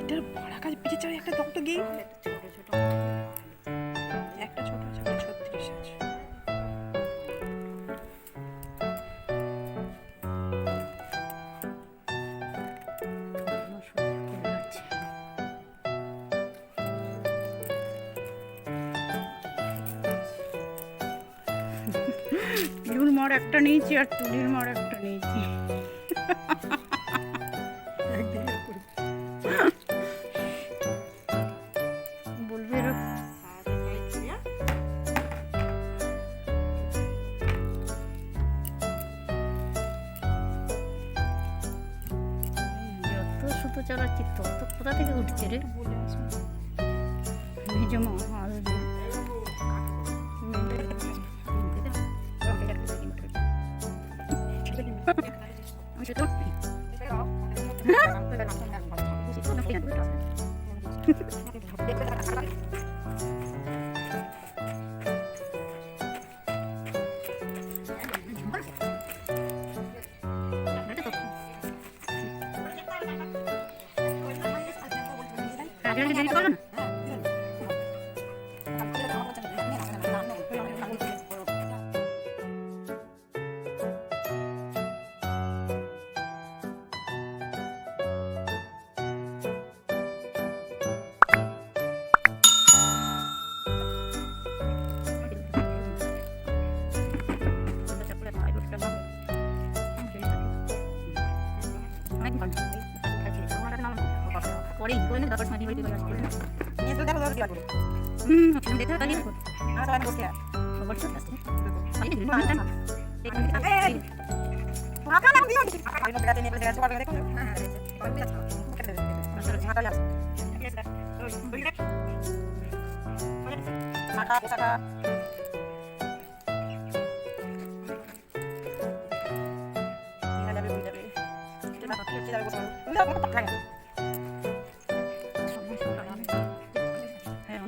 এটার বড় কাজ পিছে চড়ে একটা দম তো গিয়ে একটা ছোট ছোট 36 আছে। পিলুর মার একটা নিয়েছি আর টুলির মার একটা নিয়েছি। বলবে যত সুতো চালাচ্ছি তত কোথা থেকে উঠছে রে নিজমা পরেই বললে তারপর সানি বাড়িতে চলে আসবে নিয়ে তো দেখো দাও দিবা দেখা তাই দেখো আর সবাই বসে আছে খবর চলছে আমি দিন পাঁচটা এই মাথা না দিও আমি না বেড়াতে নিয়ে গেছে সবাই দেখো হ্যাঁ আসলে মাথা যাচ্ছে মাথা পোশাকা নিয়ে যাবে বলে যাবে এটা না কি যাবে বলো না কোনো কথা নাই হ্যাঁ